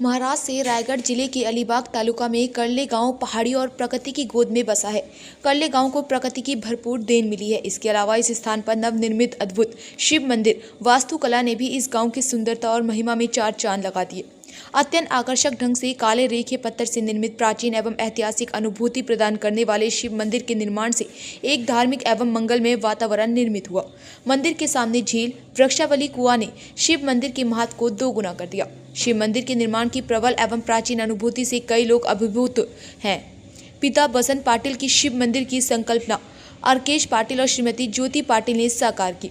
महाराष्ट्र से रायगढ़ जिले के अलीबाग तालुका में करले गांव पहाड़ी और प्रकृति की गोद में बसा है। करले गांव को प्रकृति की भरपूर देन मिली है। इसके अलावा इस स्थान पर नवनिर्मित अद्भुत शिव मंदिर वास्तुकला ने भी इस गांव की सुंदरता और महिमा में चार चांद लगा दिए। अत्यंत आकर्षक ढंग से काले रेखे पत्थर से निर्मित प्राचीन एवं ऐतिहासिक अनुभूति प्रदान करने वाले शिव मंदिर के निर्माण से एक धार्मिक एवं मंगलमय वातावरण निर्मित हुआ। मंदिर के सामने झील वृक्षावली कुआं ने शिव मंदिर के महत्व को दोगुना कर दिया। शिव मंदिर के निर्माण की प्रबल एवं प्राचीन अनुभूति से कई लोग अभिभूत हैं। पिता बसंत पाटिल की शिव मंदिर की संकल्पना अर्केश पाटिल और श्रीमती ज्योति पाटिल ने साकार की।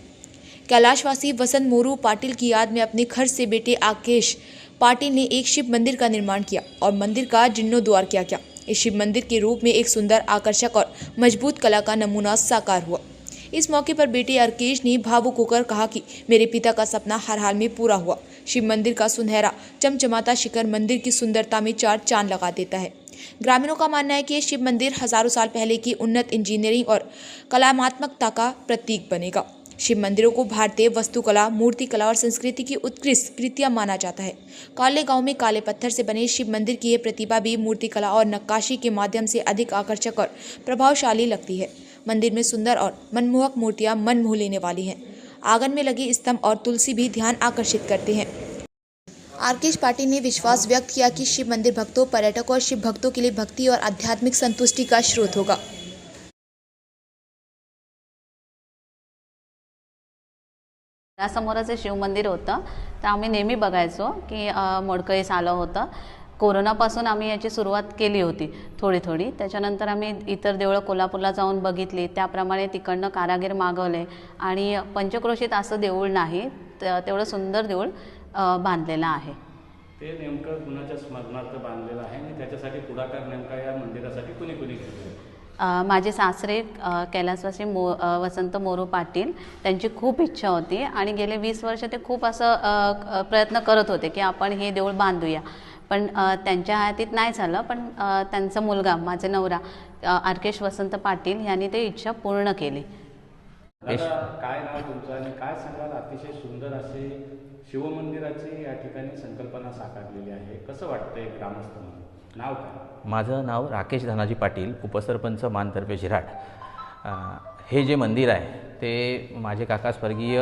कैलाशवासी वसंत मोरू पाटिल की याद में अपने खर्च से बेटे आकेश पाटिल ने एक शिव मंदिर का निर्माण किया और मंदिर का जीर्णोद्धार किया गया। इस शिव मंदिर के रूप में एक सुंदर, आकर्षक और मजबूत कला का नमूना साकार हुआ। इस मौके पर बेटे अर्केश ने भावुक होकर कहा कि मेरे पिता का सपना हर हाल में पूरा हुआ। शिव मंदिर का सुनहरा चमचमाता शिखर मंदिर की सुंदरता में चार चांद लगा देता है। ग्रामीणों का मानना है कि ये शिव मंदिर हजारों साल पहले की उन्नत इंजीनियरिंग और कलात्मकता का प्रतीक बनेगा। शिव मंदिरों को भारतीय वस्तुकला, मूर्तिकला और संस्कृति की उत्कृष्ट कृतियां माना जाता है। काले गांव में काले पत्थर से बने शिव मंदिर की यह प्रतिभा भी मूर्तिकला और नक्काशी के माध्यम से अधिक आकर्षक और प्रभावशाली लगती है। मंदिर में सुंदर और मनमोहक मूर्तियां मन मोह लेने वाली हैं। आंगन में लगे स्तंभ और तुलसी भी ध्यान आकर्षित करते हैं। आरकेश पाटिल ने विश्वास व्यक्त किया कि शिव मंदिर भक्तों, पर्यटकों और शिव भक्तों के लिए भक्ति और आध्यात्मिक संतुष्टि का स्रोत होगा। समोरच शिव मंदिर होतं, तर आम्ही नेहमी बघायचो की मोडकळीस आलं होतं। कोरोनापासून आम्ही याची सुरुवात केली होती थोडी। त्याच्यानंतर आम्ही इतर देवळं कोल्हापूरला जाऊन बघितली, त्याप्रमाणे तिकडनं कारागीर मागवले आणि पंचक्रोशीत असं देऊळ नाही, तेवढं सुंदर देऊळ बांधलेलं आहे। ते नेमकं कुणाच्या स्मरणार्थ बांधलेलं आहे आणि त्याच्यासाठी पुढाकार नेमका या मंदिरासाठी कुणी घेतला? माझे सासरे कैलासवासी वसंत मोरू पाटील, त्यांची खूप इच्छा होती आणि गेले 20 वर्ष ते खूप असं प्रयत्न करत होते की आपण हे देऊळ बांधूया, पण त्यांच्या हातीत नाही झालं। पण त्यांचा मुलगा, माझे नवरा आरकेश वसंत पाटील यांनी ते इच्छा पूर्ण केली। काय नाव तुमचं आणि काय सांगाल? अतिशय सुंदर असे शिवमंदिराची या ठिकाणी संकल्पना साकारलेली आहे, कसं वाटतंय ग्रामस्थांना? नाव काय? माझं नाव राकेश धनाजी पाटील, उपसरपंच मानतर्फे झिराट। हे जे मंदिर आहे ते माझे काका स्वर्गीय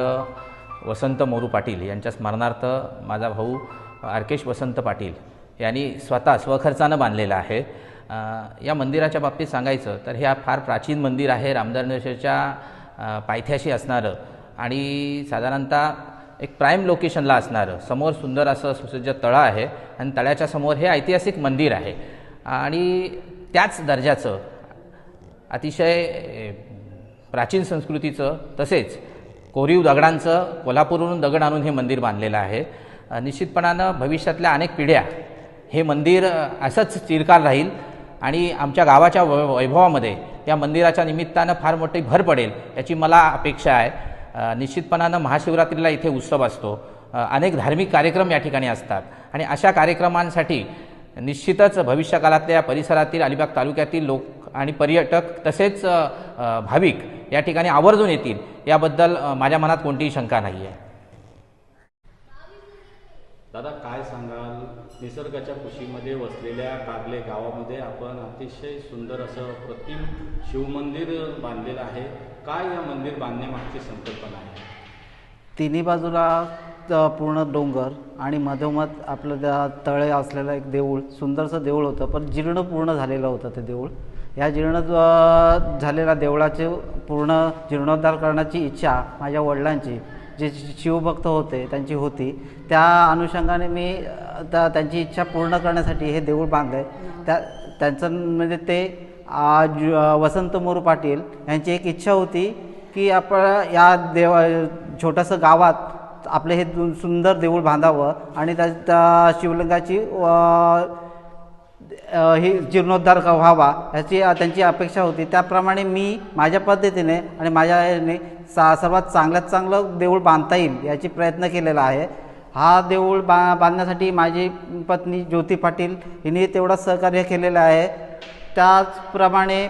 वसंत मोरू पाटील यांच्या स्मरणार्थ माझा भाऊ आरकेश वसंत पाटील यांनी स्वतः स्वखर्चानं बांधलेलं आहे। या मंदिराच्या बाबतीत सांगायचं तर हे फार प्राचीन मंदिर आहे, रामदानेश्वरच्या पायथ्याशी असणारं आणि साधारणतः एक प्राईम लोकेशनला असणारं, समोर सुंदर असं सुसज्ज तळं आहे आणि तळ्याच्या समोर हे ऐतिहासिक मंदिर आहे आणि त्याच दर्जाचं, अतिशय प्राचीन संस्कृतीचं, तसेच कोरीव दगडांचं, कोल्हापूरवरून दगड आणून हे मंदिर बांधलेलं आहे। निश्चितपणानं भविष्यातल्या अनेक पिढ्या हे मंदिर असंच चिरकाल राहील आणि आमच्या गावाच्या वैभवामध्ये या मंदिराच्या निमित्तानं फार मोठी भर पडेल याची मला अपेक्षा आहे। निश्चितपणानं महाशिवरात्रीला इथे उत्सव असतो, अनेक धार्मिक कार्यक्रम या ठिकाणी असतात आणि अशा कार्यक्रमांसाठी निश्चितच भविष्यकाळातल्या परिसरातील अलिबाग तालुक्यातील लोक आणि पर्यटक तसेच भाविक या ठिकाणी आवर्जून येतील याबद्दल माझ्या मनात कोणतीही शंका नाही आहे। दादा, काय सांगाल? निसर्गाच्या कुशीमध्ये वसलेल्या कार्ले गावामध्ये आपण अतिशय सुंदर असं प्रतिम शिवमंदिर बांधलेलं आहे, काय या मंदिर बांधण्यामागची संकल्पना आहे? तिन्ही बाजूला पूर्ण डोंगर आणि मधोमध आपलं त्या तळे असलेलं एक देऊळ, सुंदरसं देऊळ होतं, पण जीर्ण पूर्ण झालेलं होतं ते देऊळ। या जीर्ण झालेल्या देवळाचे पूर्ण जीर्णोद्धार करण्याची इच्छा माझ्या वडिलांची, जे शिवभक्त होते, त्यांची होती। त्या अनुषंगाने मी त्यांची इच्छा पूर्ण करण्यासाठी हे देऊळ बांधले। त्यांचं म्हणजे ते वसंत मोरू पाटील यांची एक इच्छा होती की आपण या छोटंसं गावात आपले हे सुंदर देऊळ बांधावं आणि त्या शिवलिंगाची ही जीर्णोद्धार व्हावा याची त्यांची अपेक्षा होती। त्याप्रमाणे मी माझ्या पद्धतीने आणि माझ्या याने सर्वात चांगल्यात चांगलं देऊळ बांधता येईल याची प्रयत्न केलेला आहे। हा देऊळ बांधण्यासाठी माझी पत्नी ज्योती पाटील हिने तेवढं सहकार्य केलेलं आहे। त्याचप्रमाणे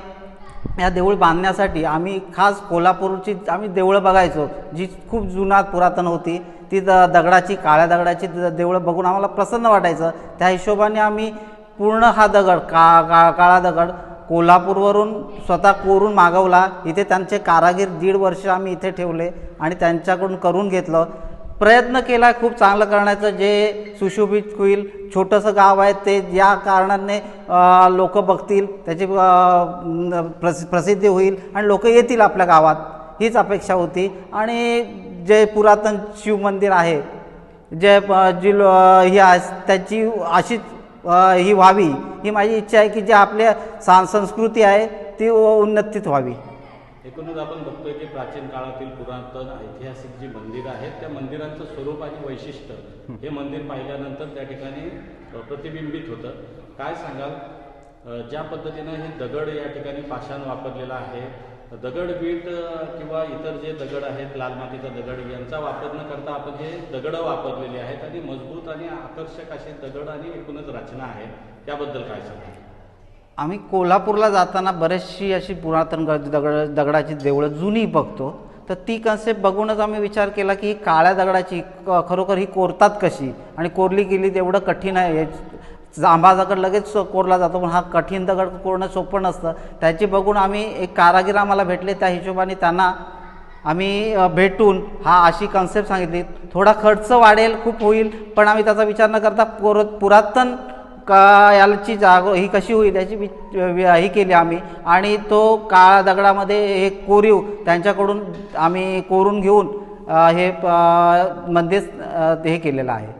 या देऊळ बांधण्यासाठी आम्ही खास कोल्हापूरची आम्ही देवळं बघायचो, जी खूप जुना पुरातन होती। ती दगडाची काळ्या दगडाची देवळं बघून आम्हाला प्रसन्न वाटायचं. त्या हिशोबाने आम्ही पूर्ण हा दगड काळा दगड कोल्हापूरवरून स्वतः कोरून मागवला. इथे त्यांचे कारागीर 1.5 वर्ष आम्ही इथे ठेवले आणि त्यांच्याकडून करून घेतलं. प्रयत्न केला खूप चांगलं करण्याचं, जे सुशोभित होईल. छोटंसं गाव आहे ते या कारणाने लोक बघतील, त्याची प्रसिद्धी होईल आणि लोक येतील आपल्या गावात, हीच अपेक्षा होती. आणि जे पुरातन शिवमंदिर आहे, जे ही त्याची अशीच ही व्हावी, ही माझी इच्छा आहे की जे आपल्या संस्कृती आहे ती उन्नतीत व्हावी. एकूणच आपण बघतोय की प्राचीन काळातील पुरातन ऐतिहासिक जी मंदिरं आहेत त्या मंदिरांचं स्वरूप आणि वैशिष्ट्य हे मंदिर पाहिल्यानंतर त्या ठिकाणी प्रतिबिंबित होतं. काय सांगाल ज्या पद्धतीनं हे दगड या ठिकाणी पाषाण वापरलेला आहे, दगडवीट किंवा इतर जे दगड आहेत लाल मातीचा दगड यांचा वापर न करता आपण हे दगडं वापरलेली आहेत आणि मजबूत आणि आकर्षक असे दगड आणि एकूणच रचना आहे, त्याबद्दल काय सांगाल? आम्ही कोल्हापूरला जाताना बरेचशी अशी पुरातन दगडाची देवळं जुनी बघतो, तर ती कन्सेप्ट बघूनच आम्ही विचार केला की ही काळ्या दगडाची खरोखर ही कोरतात कशी आणि कोरली गेली तेवढं कठीण आहे. जांभा दगड लगेच कोरला जातो, पण हा कठीण दगड कोरणं सोपं नसतं. त्याची बघून आम्ही एक कारागीर आम्हाला भेटले, त्या हिशोबाने त्यांना आम्ही भेटून हा अशी कन्सेप्ट सांगितली. थोडा खर्च वाढेल, खूप होईल, पण आम्ही त्याचा विचार न करता पुरातन याची ही कशी होईल याची ही केली आम्ही. आणि तो काळ्या दगडामध्ये हे कोरीव त्यांच्याकडून आम्ही कोरून घेऊन हे मंदिर हे केलेलं आहे.